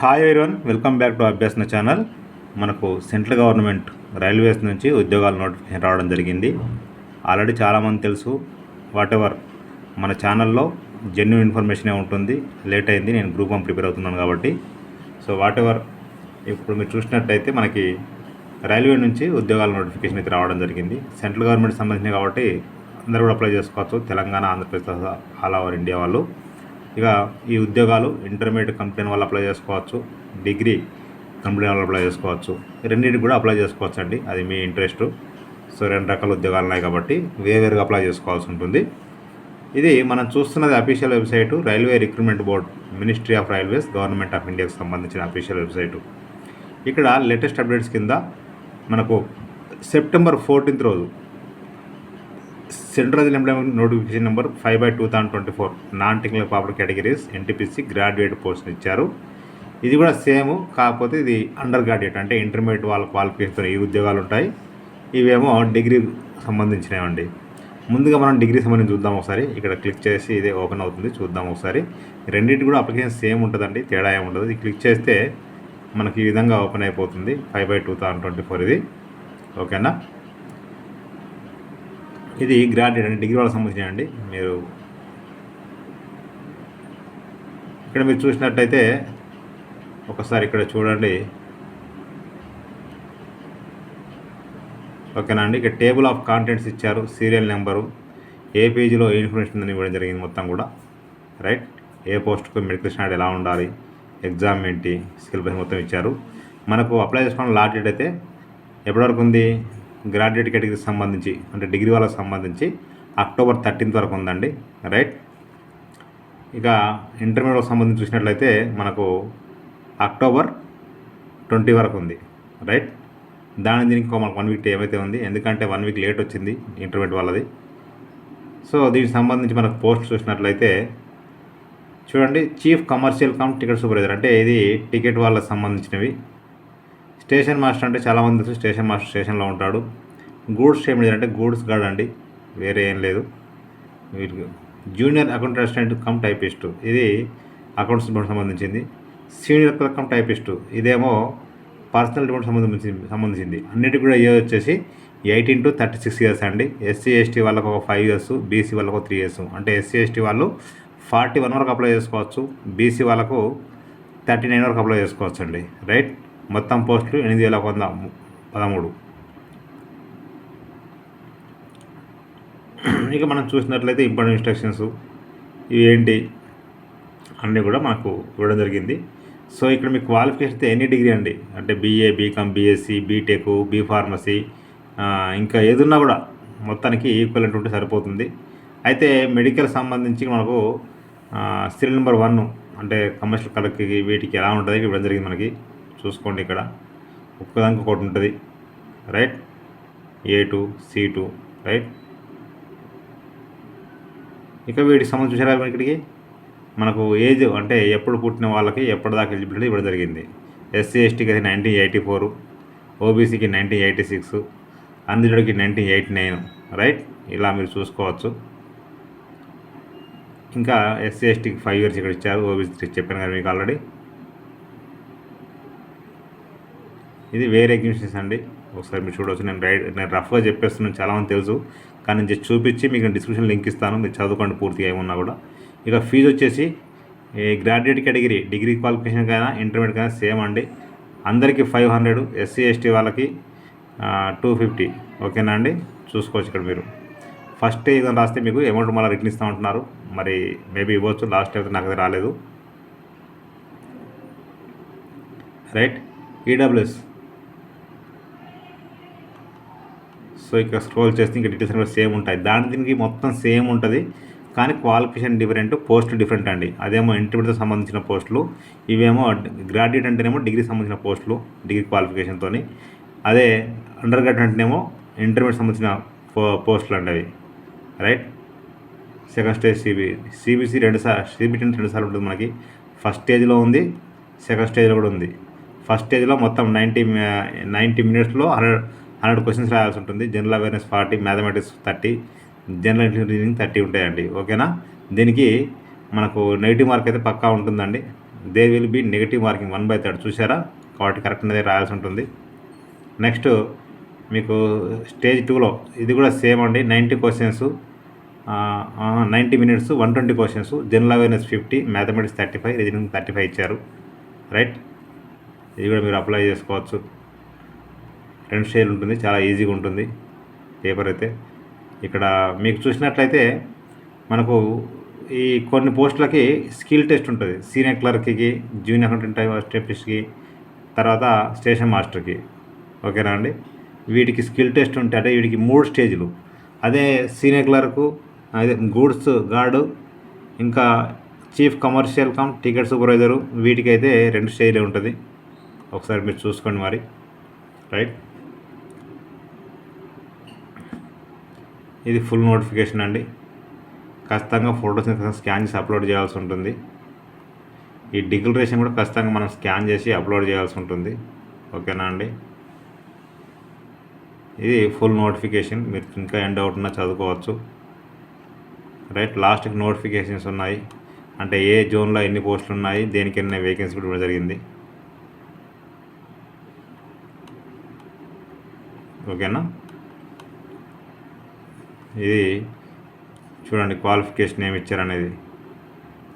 Hi everyone, welcome back to Abhyasana channel. మనకు central government railways నుంచి ఉద్యోగాల నోటిఫికేషన్ రావడం జరిగింది. ఆల్రెడీ చాలామంది తెలుసు. వాటెవర్ మన ఛానల్లో జెన్యూన్ ఇన్ఫర్మేషనే ఉంటుంది. లేట్ అయింది, నేను గ్రూప్ 1 ప్రిపేర్ అవుతున్నాను కాబట్టి. సో వాటెవర్ ఇప్పుడు మీరు చూసినట్టయితే మనకి రైల్వే నుంచి ఉద్యోగాల నోటిఫికేషన్ అయితే రావడం జరిగింది. సెంట్రల్ గవర్నమెంట్ సంబంధించిన కాబట్టి అందరూ కూడా అప్లై చేసుకోవచ్చు. Telangana, Andhra Pradesh, all over India వాళ్ళు. ఇక ఈ ఉద్యోగాలు ఇంటర్మీడియట్ కంపెనీ వాళ్ళు అప్లై చేసుకోవచ్చు, డిగ్రీ కంపెనీ వాళ్ళు అప్లై చేసుకోవచ్చు. రెండింటికి కూడా అప్లై చేసుకోవచ్చు అండి, అది మీ ఇంట్రెస్ట్. సో 2 రకాల ఉద్యోగాలు ఉన్నాయి కాబట్టి వేరువేరుగా అప్లై చేసుకోవాల్సి ఉంటుంది. ఇది మనం చూస్తున్నది official website, railway recruitment board, ministry of railways, government of ఇండియాకి సంబంధించిన అఫీషియల్ వెబ్సైటు. ఇక్కడ లేటెస్ట్ అప్డేట్స్ కింద మనకు సెప్టెంబర్ 14 రోజు central employment notification number 5/2024 non technical popular categories NTPC graduate post ఇచ్చారు. ఇది కూడా సేమ్, కాకపోతే ఇది అండర్ గ్రాడ్యుయేట్ అంటే ఇంటర్మీడియట్ వాళ్ళ క్వాలిఫికేషన్ ఈ ఉద్యోగాలు ఉంటాయి. ఇవేమో డిగ్రీ సంబంధించినవండి. ముందుగా మనం డిగ్రీ సంబంధించి చూద్దాం ఒకసారి. ఇక్కడ క్లిక్ చేసి ఇదే ఓపెన్ అవుతుంది, చూద్దాం ఒకసారి. రెండింటి కూడా అప్లికేషన్ సేమ్ ఉంటుందండి, తేడా ఏమి ఉండదు. ఇది క్లిక్ చేస్తే మనకి ఈ విధంగా ఓపెన్ అయిపోతుంది. 5/2024 ఇది. ఓకేనా. ఇది గ్రాడ్యుయేట్ అంటే డిగ్రీ వాళ్ళకి సంబంధించిన అండి. మీరు ఇక్కడ మీరు చూసినట్టయితే ఒకసారి ఇక్కడ చూడండి. ఓకేనా అండి. ఇక్కడ టేబుల్ ఆఫ్ కాంటెంట్స్ ఇచ్చారు, సీరియల్ నెంబరు, ఏ పేజీలో ఏ ఇన్ఫర్మేషన్ అని ఇవ్వడం జరిగింది మొత్తం కూడా. రైట్, ఏ పోస్ట్కు మెడికల్ స్టాండర్డ్ ఎలా ఉండాలి, ఎగ్జామ్ ఏంటి, స్కిల్ బేస్ మొత్తం ఇచ్చారు. మనకు అప్లై చేసుకోవడం లాస్ట్ డేట్ అయితే ఎప్పటివరకు ఉంది, గ్రాడ్యుయేట్ కేటగిరీకి సంబంధించి అంటే డిగ్రీ వాళ్ళకి సంబంధించి అక్టోబర్ 13 వరకు ఉందండి. రైట్. ఇక ఇంటర్మీడియట్కి సంబంధించి చూసినట్లయితే మనకు అక్టోబర్ 20 వరకు ఉంది. రైట్. దీనికి మనకు 1 వీక్ ఏమైతే ఉంది, ఎందుకంటే 1 వీక్ లేట్ వచ్చింది ఇంటర్మీడియట్ వాళ్ళది. సో దీనికి సంబంధించి మనకు పోస్ట్ చూసినట్లయితే చూడండి, chief commercial cum ticket supervisor అంటే ఇది టికెట్ వాళ్ళకి సంబంధించినవి. స్టేషన్ మాస్టర్ అంటే చాలామంది తెలుసు, స్టేషన్ మాస్టర్ స్టేషన్లో ఉంటాడు. గూడ్స్ స్టేషన్ అంటే గూడ్స్ గార్డ్ అండి, వేరే ఏం లేదు. వీటికి junior account assistant cum typist, ఇది అకౌంట్స్ డిపార్ట్మెంట్ సంబంధించింది. సీనియర్ క్లర్క్ కమ్ టైపిస్టు, ఇదేమో పర్సనల్ డిపార్ట్మెంట్ సంబంధించింది. అన్నిటికి కూడా ఏజ్ వచ్చేసి 18 to 36 ఇయర్స్ అండి. ఎస్సీ ఎస్టీ వాళ్ళకు ఒక 5 ఇయర్స్, బీసీ వాళ్ళకు 3 ఇయర్స్. అంటే ఎస్సీ ఎస్టీ వాళ్ళు 41 వరకు అప్లై చేసుకోవచ్చు, బీసీ వాళ్ళకు 39 వరకు అప్లై చేసుకోవచ్చు అండి. రైట్. మొత్తం పోస్టులు 8113. ఇక మనం చూసినట్లయితే ఇంపార్టెంట్ ఇన్స్ట్రక్షన్స్ ఇవి ఏంటి అన్నీ కూడా మనకు ఇవ్వడం జరిగింది. సో ఇక్కడ మీ క్వాలిఫికేషన్ అయితే ఎనీ డిగ్రీ అండి, అంటే BA, BCom, BSc, BTech, B pharmacy, ఇంకా ఏదున్నా కూడా మొత్తానికి ఈక్వలెంట్ ఉంటే సరిపోతుంది. అయితే మెడికల్ సంబంధించి మనకు సీరియల్ నెంబర్ 1 అంటే కమర్షియల్ కలర్కి వీటికి ఎలా ఉంటుంది ఇవ్వడం జరిగింది మనకి. చూసుకోండి, ఇక్కడ ఒక్కదానికి ఒకటి ఉంటుంది. రైట్. A2, C2. రైట్. ఇక వీటికి సంబంధించి చూసారా, ఇక్కడికి మనకు ఏజ్ అంటే ఎప్పుడు పుట్టిన వాళ్ళకి ఎప్పటిదాకా ఎలిజిబిలిటీ ఇవ్వడం జరిగింది. ఎస్సీ ఎస్టీకి అయితే 1984, ఓబీసీకి 1986, అన్రిజర్వ్డ్కి 1989. రైట్. ఇలా మీరు చూసుకోవచ్చు. ఇంకా ఎస్సీ ఎస్టీకి 5 ఇయర్స్ ఇక్కడ ఇచ్చారు, ఓబీసీ చెప్పాను కదా మీకు ఆల్రెడీ. ఇది వేరే ఎగ్జిబిషన్స్ అండి, ఒకసారి మీరు చూడవచ్చు. నేను రఫ్గా చెప్పేస్తున్నాను, చాలామంది తెలుసు, కానీ నేను జస్ట్ చూపించి మీకు డిస్క్రిప్షన్ లింక్ ఇస్తాను, మీరు చదువుకోండి పూర్తిగా ఏమున్నా కూడా. ఇక ఫీజు వచ్చేసి గ్రాడ్యుయేట్ కేటగిరీ డిగ్రీ క్వాలిఫికేషన్కైనా ఇంటర్మీడియట్కైనా సేమ్ అండి. అందరికీ 500, ఎస్సీ ఎస్టీ వాళ్ళకి 250. ఓకేనా అండి. చూసుకోవచ్చు ఇక్కడ మీరు. ఫస్ట్ ఏదైనా రాస్తే మీకు అమౌంట్ మళ్ళీ రిటర్న్ ఇస్తామంటున్నారు, మరి మేబీ ఇవ్వచ్చు. లాస్ట్ అయితే నాకు రాలేదు. రైట్. ఈడబ్ల్యూఎస్. సో ఇక్కడ స్క్రోల్ చేస్తే ఇంకా డీటెయిల్స్ కూడా సేమ్ ఉంటాయి. దీనికి మొత్తం సేమ్ ఉంటుంది, కానీ క్వాలిఫికేషన్ డిఫరెంట్, పోస్ట్ డిఫరెంట్ అండి. అదేమో ఇంటర్మీడియట్కి సంబంధించిన పోస్టులు, ఇవేమో గ్రాడ్యుయేట్ అంటేనేమో డిగ్రీ సంబంధించిన పోస్టులు డిగ్రీ క్వాలిఫికేషన్తో. అదే అండర్ గ్రాడ్యుయేట్ అంటేనేమో ఇంటర్మీడియట్ సంబంధించిన పోస్టులు అండి అవి. రైట్. సెకండ్ స్టేజ్ సిబిసి 2 సార్లు, సిబిటి 2 సార్లు ఉంటుంది మనకి. ఫస్ట్ స్టేజ్లో ఉంది, సెకండ్ స్టేజ్లో కూడా ఉంది. ఫస్ట్ స్టేజ్లో మొత్తం 90 మినిట్స్లో 100 క్వశ్చన్స్ రాయాల్సి ఉంటుంది. General awareness 40, mathematics 30, general intelligence 30 ఉంటాయండి. ఓకేనా. దీనికి మనకు నెగిటివ్ మార్క్ అయితే పక్కా ఉంటుందండి. There will be negative marking 1/3 చూసారా, కాబట్టి కరెక్ట్ అనేది రాయాల్సి ఉంటుంది. నెక్స్ట్ మీకు స్టేజ్ 2లో ఇది కూడా సేమ్ అండి. 90 questions, 90 minutes, 120 questions, general awareness 50, mathematics 35, reasoning 35 ఇచ్చారు. రైట్, ఇది కూడా మీరు అప్లై చేసుకోవచ్చు. 2 స్టేజ్ ఉంటుంది, చాలా ఈజీగా ఉంటుంది పేపర్ అయితే. ఇక్కడ మీకు చూసినట్లయితే మనకు ఈ కొన్ని పోస్టులకి స్కిల్ టెస్ట్ ఉంటుంది. సీనియర్ క్లర్క్కి, జూనియర్ అకౌంటెంట్ టైపిస్ట్కి, తర్వాత స్టేషన్ మాస్టర్కి. ఓకేనా అండి, వీటికి స్కిల్ టెస్ట్ ఉంటే అంటే వీటికి 3 స్టేజ్లు. అదే సీనియర్ క్లర్కు, అదే గూడ్స్ గార్డు, ఇంకా chief commercial cum ticket supervisor, వీటికైతే 2 స్టేజ్లే ఉంటుంది. ఒకసారి మీరు చూసుకోండి మరి. రైట్, ఇది ఫుల్ నోటిఫికేషన్ అండి. ఖచ్చితంగా ఫొటోస్ స్కాన్ చేసి అప్లోడ్ చేయాల్సి ఉంటుంది. ఈ డిక్లరేషన్ కూడా ఖచ్చితంగా మనం స్కాన్ చేసి అప్లోడ్ చేయాల్సి ఉంటుంది. ఓకేనా అండి, ఇది ఫుల్ నోటిఫికేషన్. మీరు ఇంకా ఏం డౌట్ ఉన్నా చదువుకోవచ్చు. రైట్, లాస్ట్కి నోటిఫికేషన్స్ ఉన్నాయి, అంటే ఏ జోన్లో ఎన్ని పోస్టులు ఉన్నాయి, దేనికి ఎన్ని వేకెన్సీ కూడా జరిగింది. ఓకేనా, ఇది చూడండి క్వాలిఫికేషన్ ఏమి ఇచ్చారనేది.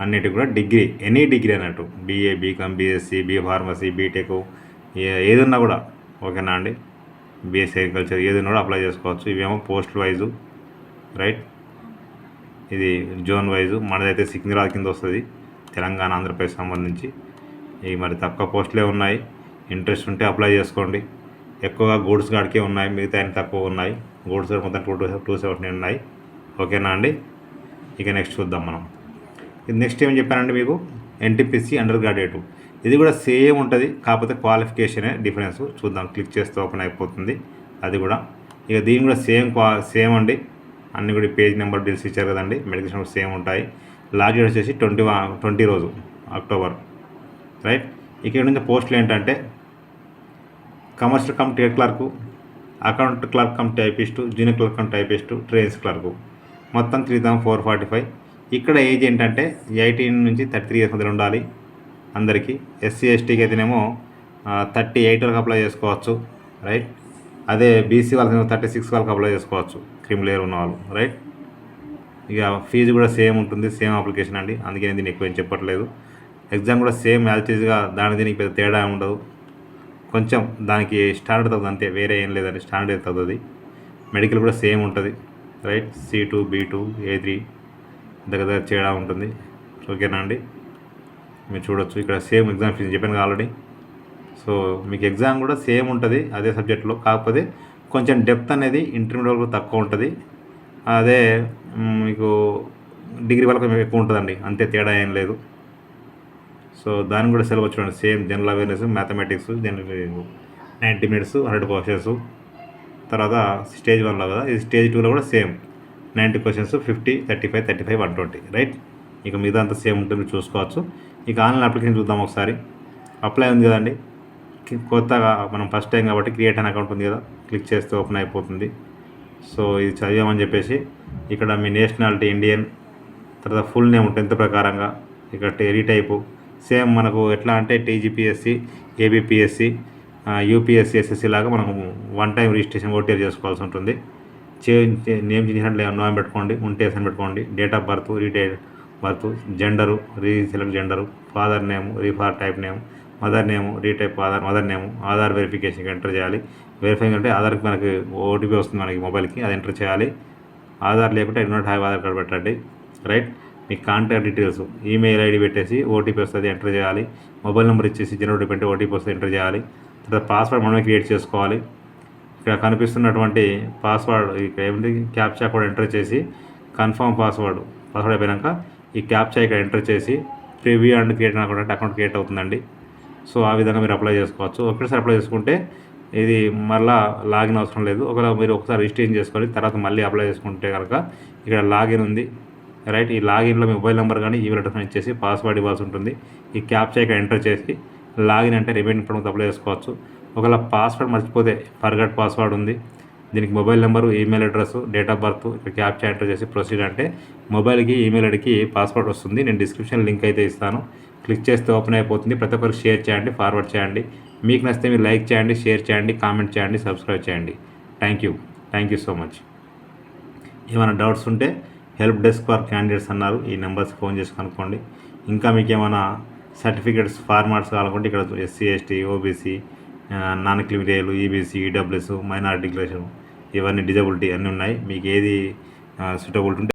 అన్నిటి కూడా డిగ్రీ, ఎనీ డిగ్రీ అన్నట్టు, BA, BCom, BSc, B pharmacy, BTech, ఏదన్నా కూడా. ఓకేనా అండి, బీఎస్సీ అగ్రికల్చర్ ఏదైనా కూడా అప్లై చేసుకోవచ్చు. ఇవేమో పోస్ట్ వైజు. రైట్, ఇది జోన్ వైజు. మనదైతే సికింద్రాబాద్ కింద వస్తుంది, తెలంగాణ ఆంధ్రప్రదేశ్ సంబంధించి. ఇవి మరి తక్కువ పోస్టులే ఉన్నాయి. ఇంట్రెస్ట్ ఉంటే అప్లై చేసుకోండి. ఎక్కువగా గూడ్స్ గార్డ్కే ఉన్నాయి, మిగతా ఆయన తక్కువ ఉన్నాయి. గూడ్స్ గార్డ్ మొత్తం 270 ఉన్నాయి. ఓకేనా అండి, ఇక నెక్స్ట్ చూద్దాం మనం. ఇది నెక్స్ట్ ఏం చెప్పానండి మీకు, ఎన్టీపీసీ అండర్ గ్రాడ్యుయేట్. ఇది కూడా సేమ్ ఉంటుంది, కాకపోతే క్వాలిఫికేషనే డిఫరెన్స్. చూద్దాం, క్లిక్ చేస్తే ఓపెన్ అయిపోతుంది అది కూడా. ఇక దీని కూడా సేమ్ అండి. అన్ని కూడా పేజ్ నెంబర్ డీల్స్ ఇచ్చారు కదండి, మెడికేషన్ కూడా సేమ్ ఉంటాయి. లాస్ట్ డేట్ వచ్చేసి 20 రోజు అక్టోబర్. రైట్, ఇక్కడ నుంచి పోస్టులు ఏంటంటే commercial cum ticket clerk, account clerk cum typist, junior clerk cum typist, trains clerk, మొత్తం 3445. ఇక్కడ ఏజ్ ఏంటంటే 18 నుంచి 33 ఇయర్స్ మధ్యలో ఉండాలి అందరికీ. ఎస్సీ ఎస్టీకి అయితేనేమో 38 వరకు అప్లై చేసుకోవచ్చు. రైట్, అదే బీసీ వాళ్ళకి 36 వాళ్ళకి అప్లై చేసుకోవచ్చు, క్రిమిలేయర్ ఉన్న వాళ్ళు. రైట్, ఇక ఫీజు కూడా సేమ్ ఉంటుంది, సేమ్ అప్లికేషన్ అండి, అందుకే నేను దీన్ని ఎక్కువ ఏం చెప్పట్లేదు. ఎగ్జామ్ కూడా సేమ్ యాజ్ టీజ్గా, దీనికి పెద్ద తేడా ఉండదు. కొంచెం దానికి స్టాండర్డ్ తగ్గుతుంది అంతే, వేరే ఏం లేదండి, స్టాండర్డ్ తగ్గుతుంది. మెడికల్ కూడా సేమ్ ఉంటుంది. రైట్, C2, B2, A3 దగ్గర తేడా ఉంటుంది. ఓకేనా అండి, మీరు చూడొచ్చు ఇక్కడ సేమ్ ఎగ్జామ్ ఫీజు చెప్పాను ఆల్రెడీ. సో మీకు ఎగ్జామ్ కూడా సేమ్ ఉంటుంది అదే సబ్జెక్ట్లో, కాకపోతే కొంచెం డెప్త్ అనేది ఇంటర్మీడియట్ వరకు తక్కువ ఉంటుంది. అదే మీకు డిగ్రీ వాళ్ళకి ఎక్కువ ఉంటుందండి, అంతే, తేడా ఏం లేదు. సో దాన్ని కూడా సిలబస్ చూడండి, same general awareness, mathematics, 90 minutes, 100 questions. తర్వాత స్టేజ్ 1లో కదా, ఇది స్టేజ్ 2లో కూడా సేమ్ 90 క్వశ్చన్స్, 50, 35, 35, 120. రైట్, ఇక మిగతా అంతా సేమ్ ఉంటుంది, మీరు చూసుకోవచ్చు. ఇక ఆన్లైన్ అప్లికేషన్ చూద్దాం ఒకసారి. అప్లై ఉంది కదండి, కొత్తగా మనం ఫస్ట్ టైం కాబట్టి క్రియేట్ అనే అకౌంట్ ఉంది కదా, క్లిక్ చేస్తే ఓపెన్ అయిపోతుంది. సో ఇది చదివామని చెప్పేసి ఇక్కడ మీ నేషనాలిటీ ఇండియన్, తర్వాత ఫుల్ నేమ్ 10th ప్రకారంగా, ఇక్కడ రీటైపు సేమ్ మనకు ఎట్లా అంటే టీజీపీఎస్సీ, ఏబిపిఎస్సి, యూపీఎస్సీ, ఎస్ఎస్సీ లాగా మనం 1 టైం రిజిస్ట్రేషన్ ఓటీఆర్ చేసుకోవాల్సి ఉంటుంది. నేమ్ చేసినట్లు నో అని పెట్టుకోండి, ఉంటే ఎస్ అని పెట్టుకోండి. Date of birth, retire birth, gender, reselect gender, father name, రీఫార్ type name, mother name, retype mother name, Aadhaar వెరిఫికేషన్కి ఎంటర్ చేయాలి. వెరిఫై అంటే ఆధార్కి మనకి ఓటీపీ వస్తుంది మనకి మొబైల్కి, అది ఎంటర్ చేయాలి. ఆధార్ లేకుంటే I not have Aadhaar card పెట్టండి. రైట్, మీ కాంటాక్ట్ డీటెయిల్స్, ఈమెయిల్ ఐడి పెట్టేసి ఓటీపీ వస్తుంది ఎంటర్ చేయాలి. మొబైల్ నెంబర్ ఇచ్చేసి జనరేట్ పెట్టి ఓటీపీ వస్తుంది ఎంటర్ చేయాలి. తర్వాత పాస్వర్డ్ మనమే క్రియేట్ చేసుకోవాలి. ఇక్కడ కనిపిస్తున్నటువంటి పాస్వర్డ్ ఇక్కడ ఏమిటి, క్యాప్చా కూడా ఎంటర్ చేసి కన్ఫర్మ్ పాస్వర్డ్ అయిపోయాక ఈ క్యాప్చా ఇక్కడ ఎంటర్ చేసి preview and create account create అవుతుందండి. సో ఆ విధంగా మీరు అప్లై చేసుకోవచ్చు. ఒకసారి అప్లై చేసుకుంటే ఇది మళ్ళీ లాగిన్ అవసరం లేదు. ఒకవేళ మీరు ఒకసారి రిజిస్ట్రేషన్ చేసుకొని తర్వాత మళ్ళీ అప్లై చేసుకుంటే కనుక ఇక్కడ లాగిన్ ఉంది. రైట్, ఈ లాగిన్లో మీ మొబైల్ నెంబర్ కానీ ఈమెయిల్ అడ్రస్ ఇచ్చేసి పాస్వర్డ్ ఇవ్వాల్సి ఉంటుంది. ఈ క్యాప్చా ఇక్కడ ఎంటర్ చేసి లాగిన్ అంటే రిమైనింగ్ ఇన్ఫర్మేషన్ అప్లై చేసుకోవచ్చు. ఒకవేళ పాస్వర్డ్ మర్చిపోతే ఫర్గట్ పాస్వర్డ్ ఉంది, దీనికి mobile number, email address, date of birth, ఇక్కడ క్యాప్చా ఎంటర్ చేసి ప్రొసీడ్ అంటే మొబైల్కి ఈమెయిల్ ఐడికి పాస్వర్డ్ వస్తుంది. నేను డిస్క్రిప్షన్ లింక్ అయితే ఇస్తాను, క్లిక్ చేస్తే ఓపెన్ అయిపోతుంది. ప్రతి ఒక్కరికి షేర్ చేయండి, ఫార్వర్డ్ చేయండి. మీకు నచ్చితే మీరు లైక్ చేయండి, షేర్ చేయండి, కామెంట్ చేయండి, సబ్స్క్రైబ్ చేయండి. Thank you so much. ఏమైనా డౌట్స్ ఉంటే హెల్ప్ డెస్క్ ఫర్ క్యాండిడేట్స్ అన్నారు, ఈ నెంబర్స్ ఫోన్ చేసి కనుక్కోండి. ఇంకా మీకు ఏమైనా సర్టిఫికేట్స్ ఫార్మాట్స్ కావాలనుకుంటే ఇక్కడ SC, ST, OBC, non criminal, EBC, EWS, minority declaration, ఇవన్నీ డిజబిలిటీ అన్నీ ఉన్నాయి. మీకు ఏది సూటబుల్ ఉంటే